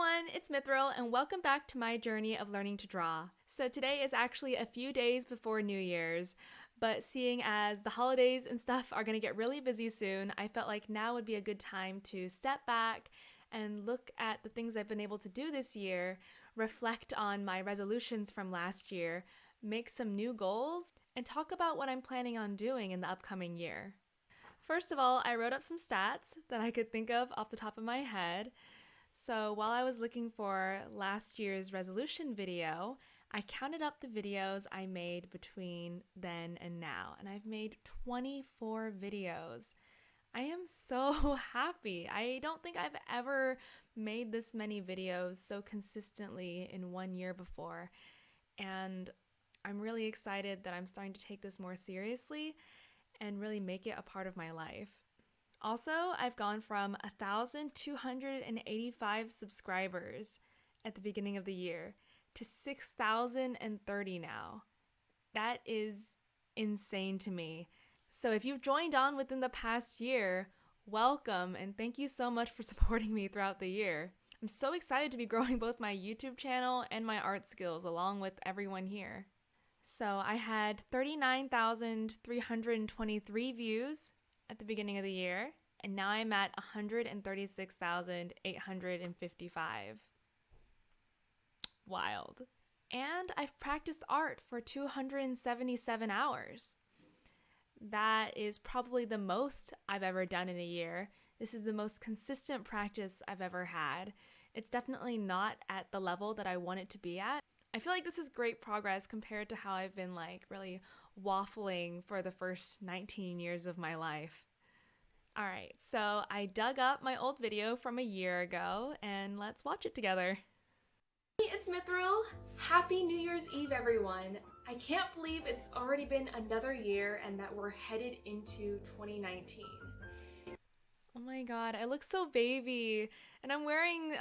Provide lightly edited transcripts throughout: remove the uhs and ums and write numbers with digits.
everyone, it's Mithril and welcome back to my journey of learning to draw. So today is actually a few days before New Year's, but seeing as the holidays and stuff are going to get really busy soon, I felt like now would be a good time to step back and look at the things I've been able to do this year, reflect on my resolutions from last year, make some new goals, and talk about what I'm planning on doing in the upcoming year. First of all, I wrote up some stats that I could think of off the top of my head. So while I was looking for last year's resolution video, I counted up the videos I made between then and now, and I've made 24 videos. I am so happy. I don't think I've ever made this many videos so consistently in 1 year before, and I'm really excited that I'm starting to take this more seriously and really make it a part of my life. Also, I've gone from 1,285 subscribers at the beginning of the year to 6,030 now. That is insane to me. So if you've joined on within the past year, welcome and thank you so much for supporting me throughout the year. I'm so excited to be growing both my YouTube channel and my art skills along with everyone here. So I had 39,323 views at the beginning of the year, and now I'm at 136,855. Wild. And I've practiced art for 277 hours. That is probably the most I've ever done in a year. This is the most consistent practice I've ever had. It's definitely not at the level that I want it to be at. I feel like this is great progress compared to how I've been really waffling for the first 19 years of my life. All right, so I dug up my old video from a year ago and let's watch it together. Hey, it's Mithril. Happy New Year's Eve, everyone. I can't believe it's already been another year and that we're headed into 2019. Oh my god, I look so baby, and I'm wearing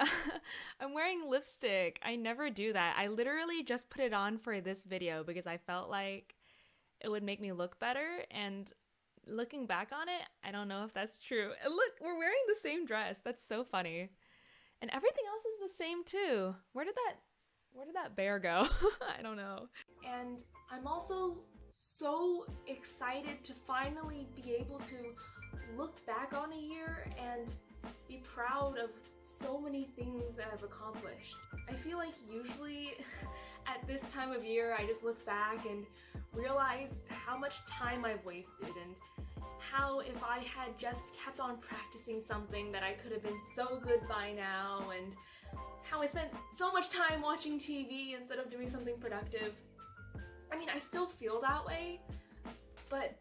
I'm wearing lipstick. I never do that. I literally just put it on for this video because I felt like it would make me look better, and looking back on it, I don't know if that's true. And look, we're wearing the same dress. That's so funny. And everything else is the same too. Where did that bear go? I don't know. And I'm also so excited to finally be able to look back on a year and be proud of so many things that I've accomplished. I feel like usually at this time of year I just look back and realize how much time I've wasted and how if I had just kept on practicing something that I could have been so good by now, and how I spent so much time watching TV instead of doing something productive. I mean, I still feel that way, but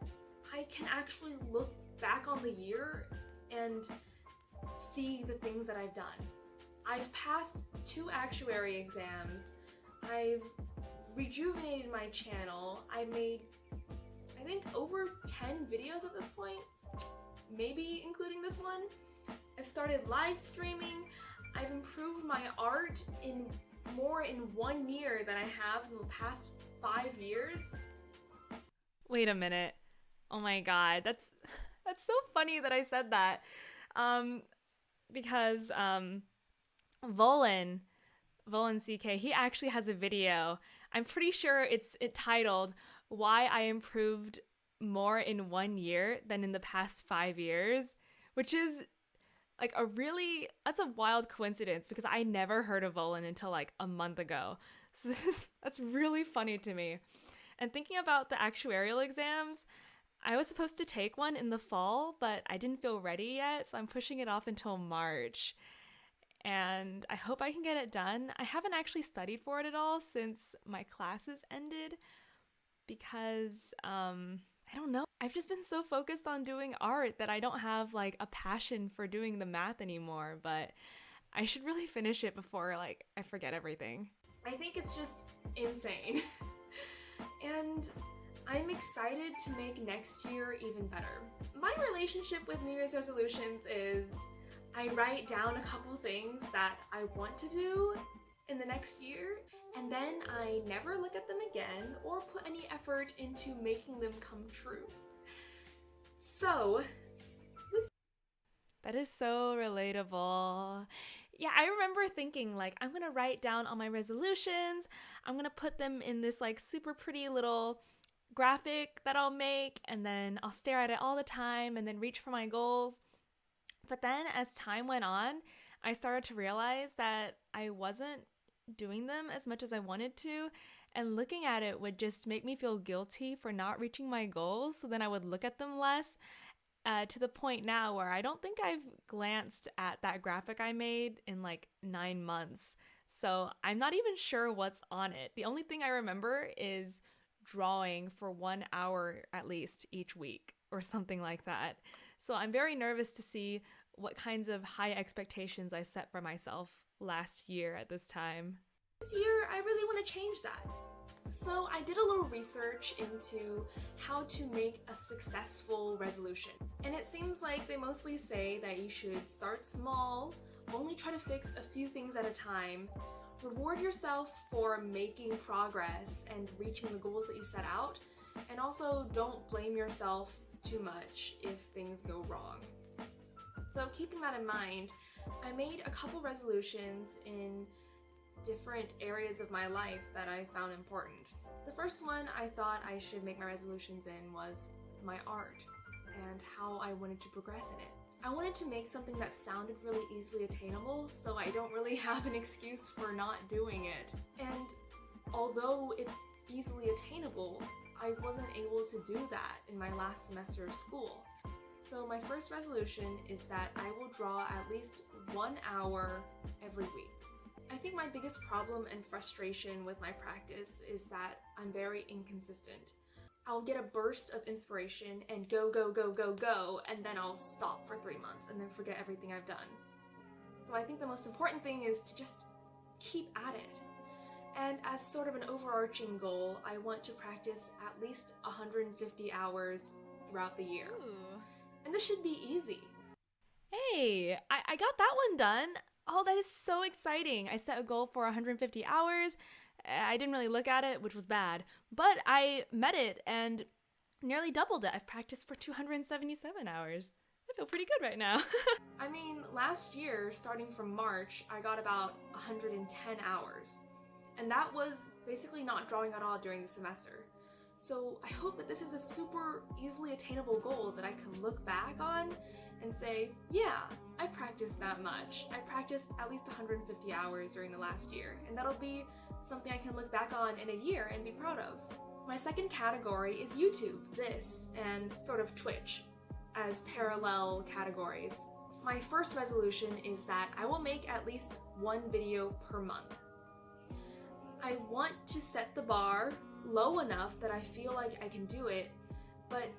I can actually look back on the year and see the things that I've done. I've passed 2 actuary exams. I've rejuvenated my channel. I've made, I think, over 10 videos at this point, maybe including this one. I've started live streaming. I've improved my art in 1 year than I have in the past 5 years. Wait a minute. Oh my god, that's so funny that I said that. Because Volan CK, he actually has a video. I'm pretty sure it's titled "Why I Improved More in 1 Year Than in the Past 5 Years," which is like that's a wild coincidence because I never heard of Volan until like a month ago. So that's really funny to me. And thinking about the actuarial exams, I was supposed to take one in the fall, but I didn't feel ready yet, so I'm pushing it off until March. And I hope I can get it done. I haven't actually studied for it at all since my classes ended because, I don't know. I've just been so focused on doing art that I don't have like a passion for doing the math anymore, but I should really finish it before I forget everything. I think it's just insane. And I'm excited to make next year even better. My relationship with New Year's resolutions is I write down a couple things that I want to do in the next year, and then I never look at them again or put any effort into making them come true. So, that is so relatable. Yeah, I remember thinking like, I'm gonna write down all my resolutions. I'm gonna put them in this like super pretty little graphic that I'll make, and then I'll stare at it all the time and then reach for my goals. But then as time went on, I started to realize that I wasn't doing them as much as I wanted to. And looking at it would just make me feel guilty for not reaching my goals. So then I would look at them less, to the point now where I don't think I've glanced at that graphic I made in like 9 months. So I'm not even sure what's on it. The only thing I remember is drawing for 1 hour at least each week or something like that. So I'm very nervous to see what kinds of high expectations I set for myself last year at this time. This year, I really want to change that. So I did a little research into how to make a successful resolution. And it seems like they mostly say that you should start small, only try to fix a few things at a time, reward yourself for making progress and reaching the goals that you set out, and also don't blame yourself too much if things go wrong. So keeping that in mind, I made a couple resolutions in different areas of my life that I found important. The first one I thought I should make my resolutions in was my art and how I wanted to progress in it. I wanted to make something that sounded really easily attainable, so I don't really have an excuse for not doing it. And although it's easily attainable, I wasn't able to do that in my last semester of school. So my first resolution is that I will draw at least 1 hour every week. I think my biggest problem and frustration with my practice is that I'm very inconsistent. I'll get a burst of inspiration and go, and then I'll stop for 3 months and then forget everything I've done. So I think the most important thing is to just keep at it. And as sort of an overarching goal, I want to practice at least 150 hours throughout the year. Ooh. And this should be easy. Hey, I got that one done. Oh, that is so exciting. I set a goal for 150 hours. I didn't really look at it, which was bad, but I met it and nearly doubled it. I've practiced for 277 hours. I feel pretty good right now. I mean, last year, starting from March, I got about 110 hours. And that was basically not drawing at all during the semester. So I hope that this is a super easily attainable goal that I can look back on and say, yeah, I practiced that much. I practiced at least 150 hours during the last year, and that'll be something I can look back on in a year and be proud of. My second category is YouTube, this, and sort of Twitch as parallel categories. My first resolution is that I will make at least one video per month. I want to set the bar low enough that I feel like I can do it, but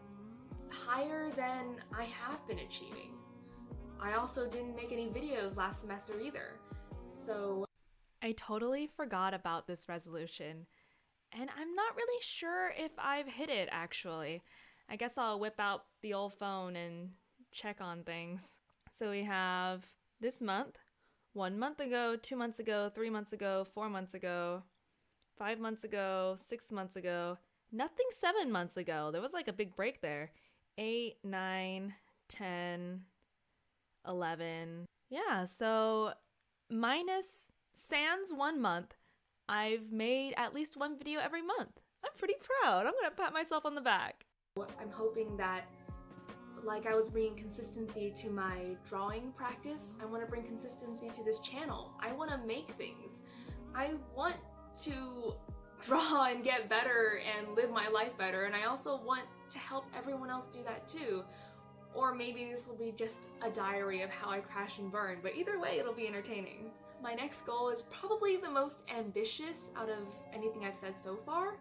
higher than I have been achieving. I also didn't make any videos last semester either, so I totally forgot about this resolution, and I'm not really sure if I've hit it actually. I guess I'll whip out the old phone and check on things. So we have this month, 1 month ago, 2 months ago, 3 months ago, 4 months ago, 5 months ago, 6 months ago, nothing 7 months ago. There was like a big break there. 8, 9, 10, 11. Yeah, so minus sans 1 month, I've made at least one video every month. I'm pretty proud. I'm gonna pat myself on the back. I'm hoping that, like I was bringing consistency to my drawing practice, I want to bring consistency to this channel. I want to make things. I want to draw and get better and live my life better, and I also want to help everyone else do that too. Or maybe this will be just a diary of how I crash and burn, but either way it'll be entertaining. My next goal is probably the most ambitious out of anything I've said so far,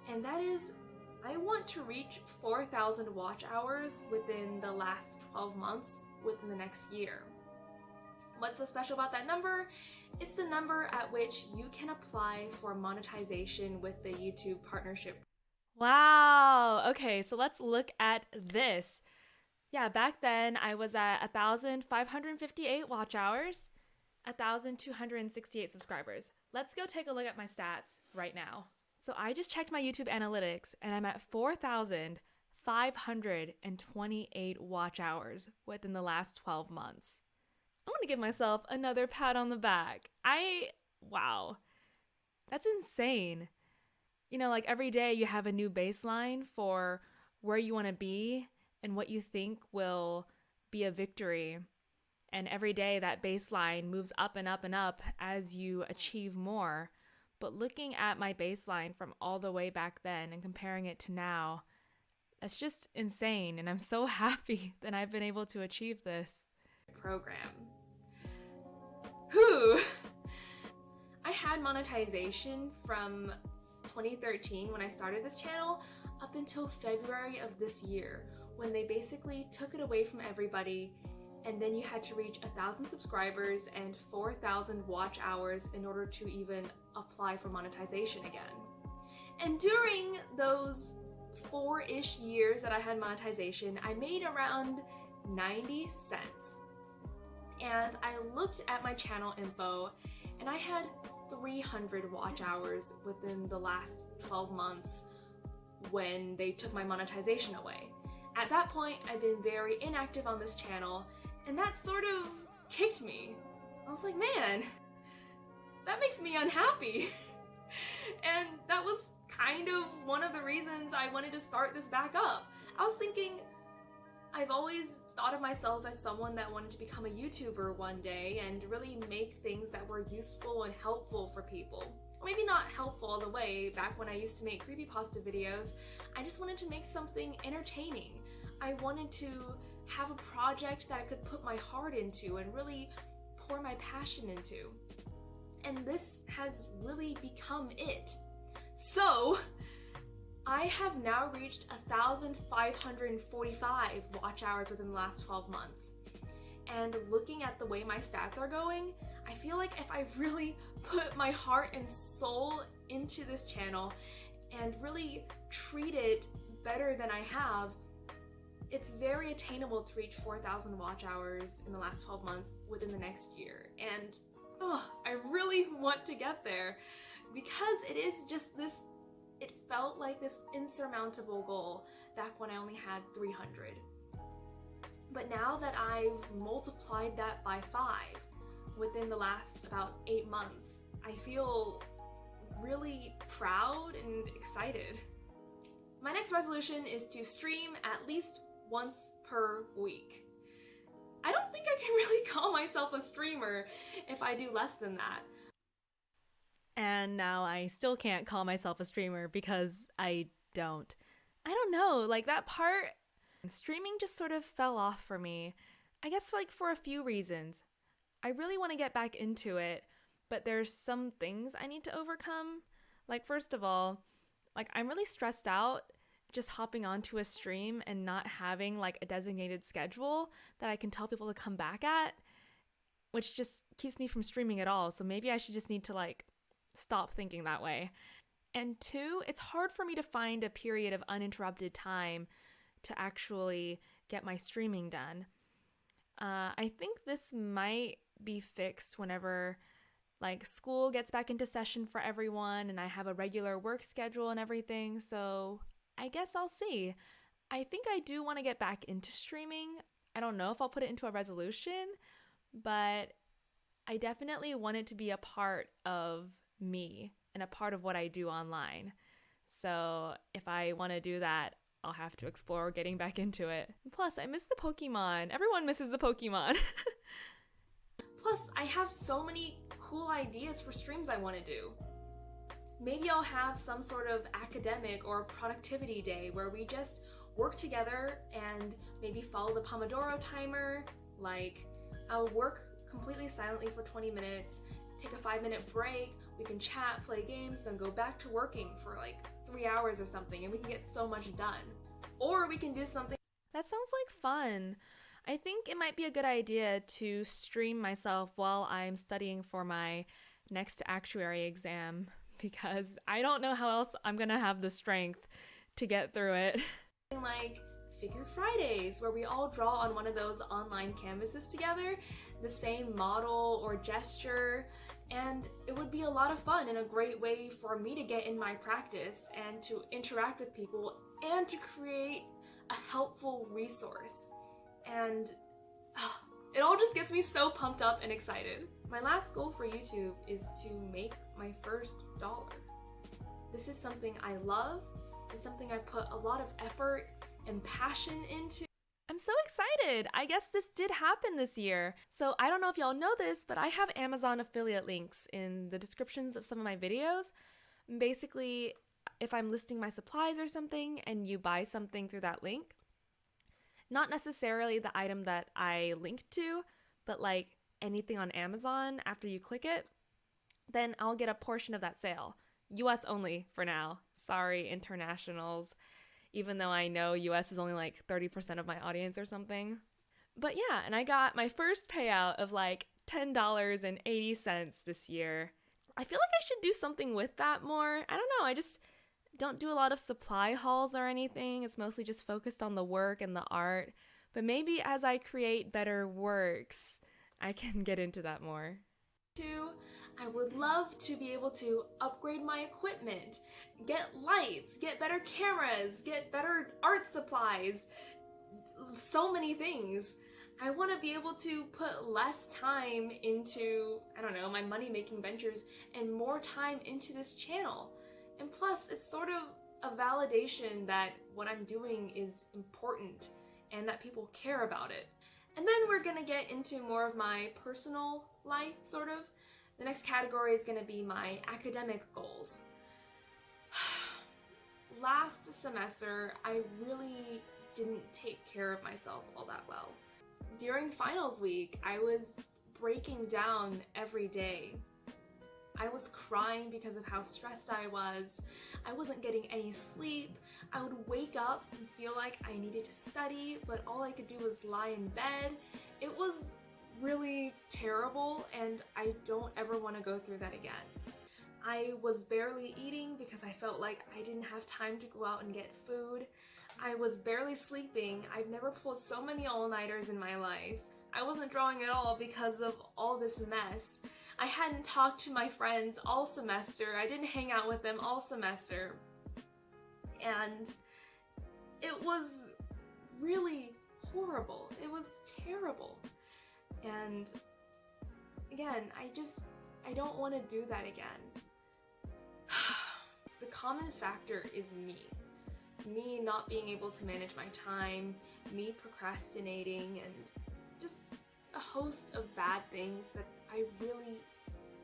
and that is I want to reach 4,000 watch hours within the last 12 months within the next year. What's so special about that number? It's the number at which you can apply for monetization with the YouTube partnership. Wow, okay, so let's look at this. Yeah, back then I was at 1,558 watch hours, 1,268 subscribers. Let's go take a look at my stats right now. So I just checked my YouTube analytics and I'm at 4,528 watch hours within the last 12 months. I'm gonna give myself another pat on the back. Wow, that's insane. You know, like every day you have a new baseline for where you want to be and what you think will be a victory. And every day that baseline moves up and up and up as you achieve more. But looking at my baseline from all the way back then and comparing it to now, that's just insane. And I'm so happy that I've been able to achieve this program. Whew! I had monetization from 2013 when I started this channel up until February of this year, when they basically took it away from everybody, and then you had to reach 1,000 subscribers and 4,000 watch hours in order to even apply for monetization again. And during those 4-ish years that I had monetization, I made around 90 cents. And I looked at my channel info and I had 300 watch hours within the last 12 months when they took my monetization away. At that point, I'd been very inactive on this channel, and that sort of kicked me. I was like, man, that makes me unhappy. And that was kind of one of the reasons I wanted to start this back up. I was thinking, I've always thought of myself as someone that wanted to become a YouTuber one day and really make things that were useful and helpful for people. Or maybe not helpful all the way. Back when I used to make creepypasta videos, I just wanted to make something entertaining. I wanted to have a project that I could put my heart into and really pour my passion into. And this has really become it. So, I have now reached 1,545 watch hours within the last 12 months. And looking at the way my stats are going, I feel like if I really put my heart and soul into this channel and really treat it better than I have, it's very attainable to reach 4,000 watch hours in the last 12 months within the next year. And I really want to get there because it is just this, it felt like this insurmountable goal back when I only had 300. But now that I've multiplied that by 5 within the last about 8 months, I feel really proud and excited. My next resolution is to stream at least once per week. I don't think I can really call myself a streamer if I do less than that. And now I still can't call myself a streamer because I don't. I don't know, like that part, streaming just sort of fell off for me. I guess like for a few reasons. I really want to get back into it, but there's some things I need to overcome. Like first of all, like I'm really stressed out just hopping onto a stream and not having like a designated schedule that I can tell people to come back at, which just keeps me from streaming at all. So maybe I should just need to like stop thinking that way. And 2, it's hard for me to find a period of uninterrupted time to actually get my streaming done. I think this might be fixed whenever like school gets back into session for everyone and I have a regular work schedule and everything. So I guess I'll see. I think I do want to get back into streaming. I don't know if I'll put it into a resolution, but I definitely want it to be a part of me and a part of what I do online. So if I want to do that, I'll have to explore getting back into it. Plus, I miss the Pokemon. Everyone misses the Pokemon. Plus, I have so many cool ideas for streams I want to do. Maybe I'll have some sort of academic or productivity day where we just work together and maybe follow the Pomodoro timer. Like, I'll work completely silently for 20 minutes, take a 5-minute break, we can chat, play games, then go back to working for like 3 hours or something, and we can get so much done. Or we can do something. That sounds like fun. I think it might be a good idea to stream myself while I'm studying for my next actuary exam, because I don't know how else I'm gonna have the strength to get through it. Like Figure Fridays, where we all draw on one of those online canvases together, the same model or gesture, and it would be a lot of fun and a great way for me to get in my practice and to interact with people and to create a helpful resource. And It all just gets me so pumped up and excited. My last goal for YouTube is to make my first dollar. This is something I love and something I put a lot of effort and passion into. I'm so excited! I guess this did happen this year. So I don't know if y'all know this, but I have Amazon affiliate links in the descriptions of some of my videos. Basically, if I'm listing my supplies or something and you buy something through that link, not necessarily the item that I linked to, but like anything on Amazon after you click it, then I'll get a portion of that sale. US only for now. Sorry, internationals, even though I know US is only like 30% of my audience or something. But yeah, and I got my first payout of like $10.80 this year. I feel like I should do something with that more. I don't know, I just don't do a lot of supply hauls or anything. It's mostly just focused on the work and the art. But maybe as I create better works, I can get into that more. Two, I would love to be able to upgrade my equipment, get lights, get better cameras, get better art supplies, so many things. I want to be able to put less time into, I don't know, my money-making ventures and more time into this channel. And plus, it's sort of a validation that what I'm doing is important and that people care about it. And then we're gonna get into more of my personal life, sort of. The next category is gonna be my academic goals. Last semester, I really didn't take care of myself all that well. During finals week, I was breaking down every day. I was crying because of how stressed I was. I wasn't getting any sleep. I would wake up and feel like I needed to study, but all I could do was lie in bed. It was really terrible, and I don't ever want to go through that again. I was barely eating because I felt like I didn't have time to go out and get food. I was barely sleeping. I've never pulled so many all-nighters in my life. I wasn't drawing at all because of all this mess. I hadn't talked to my friends all semester. I didn't hang out with them all semester. And it was really horrible. It was terrible. And again, I don't want to do that again. The common factor is me. Me not being able to manage my time, me procrastinating, and just a host of bad things that I really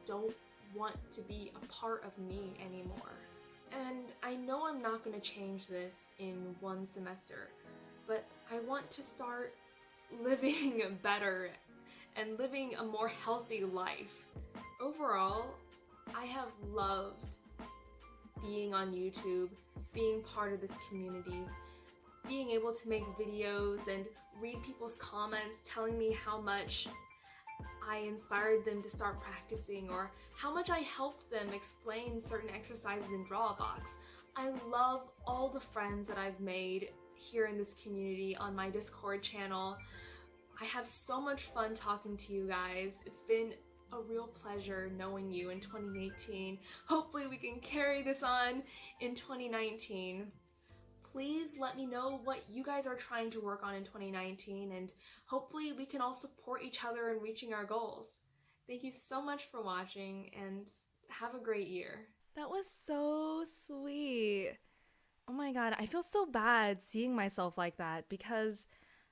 don't want to be a part of me anymore. And I know I'm not going to change this in one semester, but I want to start living better and living a more healthy life. Overall, I have loved being on YouTube, being part of this community, being able to make videos and read people's comments telling me how much I inspired them to start practicing or how much I helped them explain certain exercises in Drawbox. I love all the friends that I've made here in this community on my Discord channel. I have so much fun talking to you guys. It's been a real pleasure knowing you in 2018. Hopefully we can carry this on in 2019. Please let me know what you guys are trying to work on in 2019, and hopefully we can all support each other in reaching our goals. Thank you so much for watching, and have a great year. That was so sweet. Oh my god, I feel so bad seeing myself like that because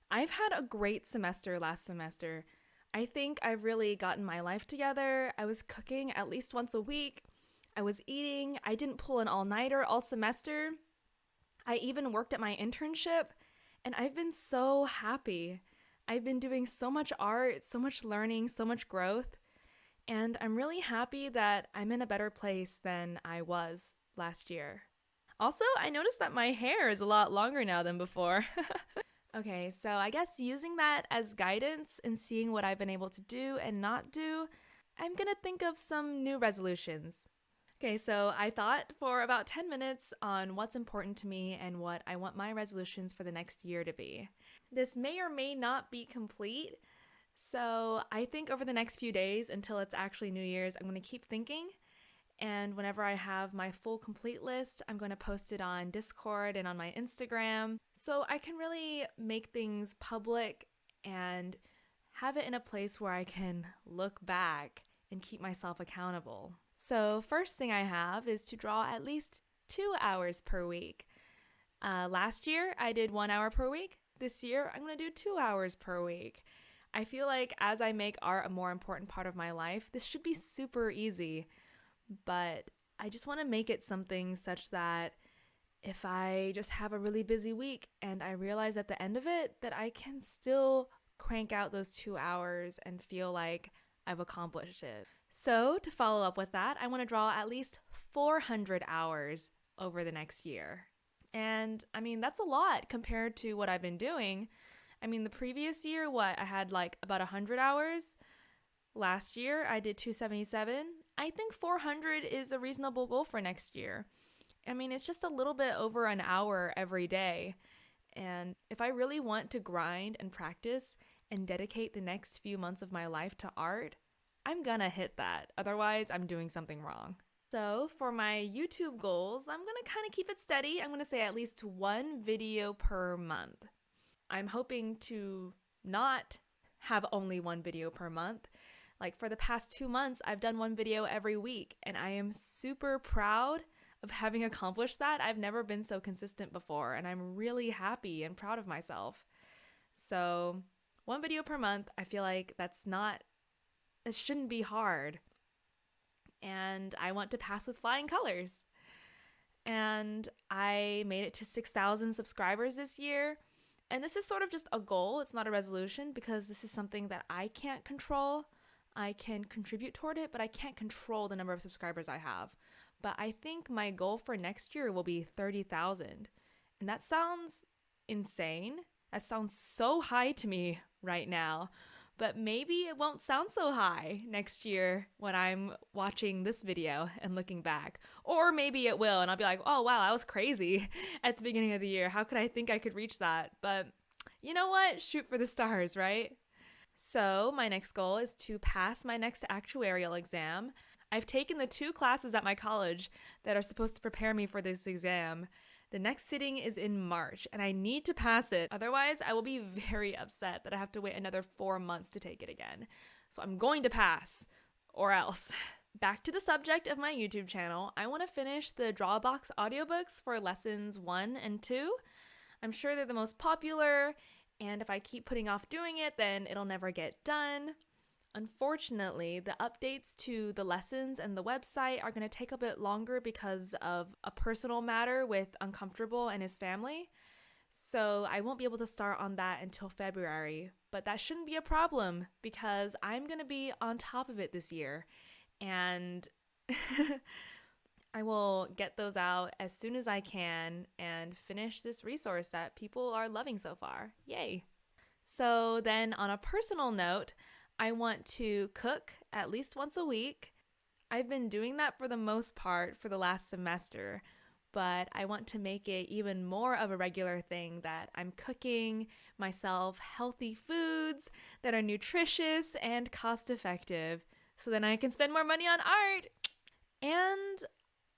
I've had a great semester last semester. I think I've really gotten my life together. I was cooking at least once a week. I was eating. I didn't pull an all-nighter all semester. I even worked at my internship, and I've been so happy. I've been doing so much art, so much learning, so much growth, and I'm really happy that I'm in a better place than I was last year. Also, I noticed that my hair is a lot longer now than before. Okay, so I guess using that as guidance and seeing what I've been able to do and not do, I'm gonna think of some new resolutions. Okay, so I thought for about 10 minutes on what's important to me and what I want my resolutions for the next year to be. This may or may not be complete, so I think over the next few days until it's actually New Year's, I'm going to keep thinking, and whenever I have my full complete list, I'm going to post it on Discord and on my Instagram, so I can really make things public and have it in a place where I can look back and keep myself accountable. So first thing I have is to draw at least 2 hours per week. Last year, I did 1 hour per week. This year, I'm going to do 2 hours per week. I feel like as I make art a more important part of my life, this should be super easy. But I just want to make it something such that if I just have a really busy week and I realize at the end of it that I can still crank out those 2 hours and feel like I've accomplished it. So to follow up with that, I want to draw at least 400 hours over the next year. And I mean, that's a lot compared to what I've been doing. I mean, the previous year, I had like about 100 hours. Last year, I did 277. I think 400 is a reasonable goal for next year. I mean, it's just a little bit over an hour every day. And if I really want to grind and practice and dedicate the next few months of my life to art, I'm gonna hit that. Otherwise, I'm doing something wrong. So for my YouTube goals, I'm going to kind of keep it steady. I'm going to say at least 1 video per month. I'm hoping to not have only 1 video per month. Like for the past 2 months, I've done 1 video every week, and I am super proud of having accomplished that. I've never been so consistent before, and I'm really happy and proud of myself. So 1 video per month, I feel like it shouldn't be hard. And I want to pass with flying colors. And I made it to 6,000 subscribers this year. And this is sort of just a goal. It's not a resolution because this is something that I can't control. I can contribute toward it, but I can't control the number of subscribers I have. But I think my goal for next year will be 30,000. And that sounds insane. That sounds so high to me right now. But maybe it won't sound so high next year when I'm watching this video and looking back. Or maybe it will, and I'll be like, oh wow, I was crazy at the beginning of the year. How could I think I could reach that? But you know what? Shoot for the stars, right? So my next goal is to pass my next actuarial exam. I've taken the 2 classes at my college that are supposed to prepare me for this exam. The next sitting is in March, and I need to pass it. Otherwise, I will be very upset that I have to wait another 4 months to take it again. So I'm going to pass, or else. Back to the subject of my YouTube channel, I want to finish the Drawbox audiobooks for lessons 1 and 2. I'm sure they're the most popular, and if I keep putting off doing it, then it'll never get done. Unfortunately, the updates to the lessons and the website are going to take a bit longer because of a personal matter with Uncomfortable and his family. So I won't be able to start on that until February, but that shouldn't be a problem because I'm going to be on top of it this year. And I will get those out as soon as I can and finish this resource that people are loving so far. Yay! So then on a personal note, I want to cook at least once a week. I've been doing that for the most part for the last semester, but I want to make it even more of a regular thing that I'm cooking myself healthy foods that are nutritious and cost effective so then I can spend more money on art. And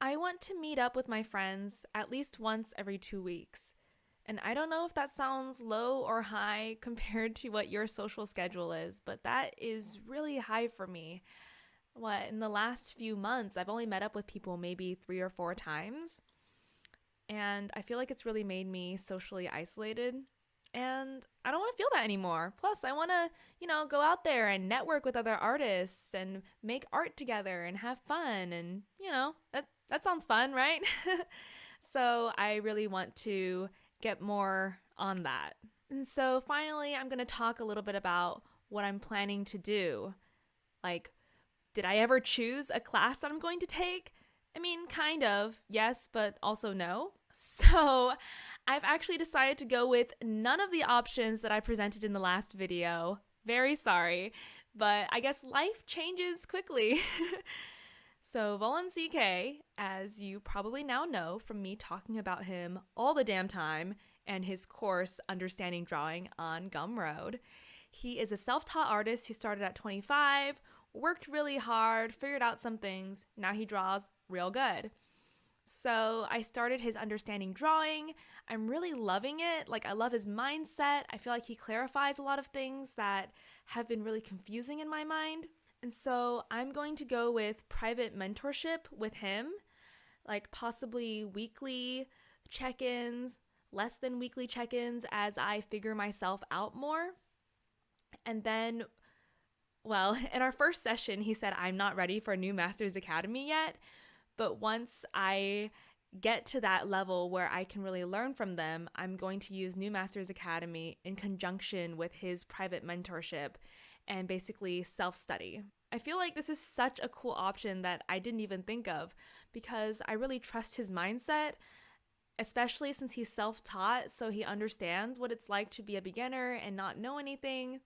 I want to meet up with my friends at least once every 2 weeks. And I don't know if that sounds low or high compared to what your social schedule is, but that is really high for me. In the last few months, I've only met up with people maybe 3 or 4 times. And I feel like it's really made me socially isolated. And I don't want to feel that anymore. Plus, I want to, go out there and network with other artists and make art together and have fun. And, that sounds fun, right? So I really want to get more on that. And so finally, I'm going to talk a little bit about what I'm planning to do. Like, did I ever choose a class that I'm going to take? I mean, kind of, yes, but also no. So I've actually decided to go with none of the options that I presented in the last video. Very sorry, but I guess life changes quickly. So Volin CK, as you probably now know from me talking about him all the damn time and his course Understanding Drawing on Gumroad, he is a self-taught artist who started at 25, worked really hard, figured out some things. Now he draws real good. So I started his understanding drawing. I'm really loving it. Like, I love his mindset. I feel like he clarifies a lot of things that have been really confusing in my mind. And so I'm going to go with private mentorship with him, like possibly weekly check-ins, less than weekly check-ins as I figure myself out more. And then, well, in our first session, he said, I'm not ready for a new Master's Academy yet. But once I get to that level where I can really learn from them, I'm going to use New Masters Academy in conjunction with his private mentorship and basically self-study. I feel like this is such a cool option that I didn't even think of because I really trust his mindset, especially since he's self-taught, so he understands what it's like to be a beginner and not know anything.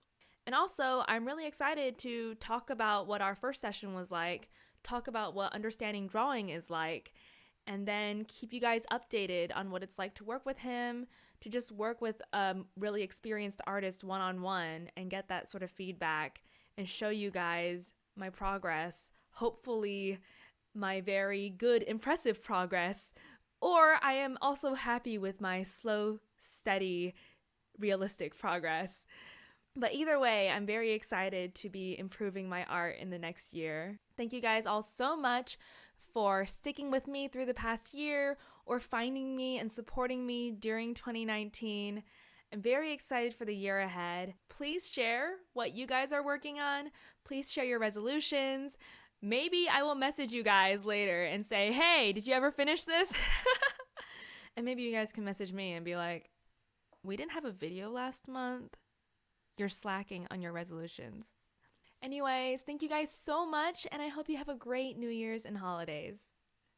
And also, I'm really excited to talk about what our first session was like, talk about what understanding drawing is like, and then keep you guys updated on what it's like to work with him, to just work with a really experienced artist one-on-one and get that sort of feedback and show you guys my progress, hopefully my very good, impressive progress, or I am also happy with my slow, steady, realistic progress. But either way, I'm very excited to be improving my art in the next year. Thank you guys all so much for sticking with me through the past year or finding me and supporting me during 2019. I'm very excited for the year ahead. Please share what you guys are working on. Please share your resolutions. Maybe I will message you guys later and say, hey, did you ever finish this? And maybe you guys can message me and be like, we didn't have a video last month. You're slacking on your resolutions. Anyways, thank you guys so much, and I hope you have a great New Year's and holidays.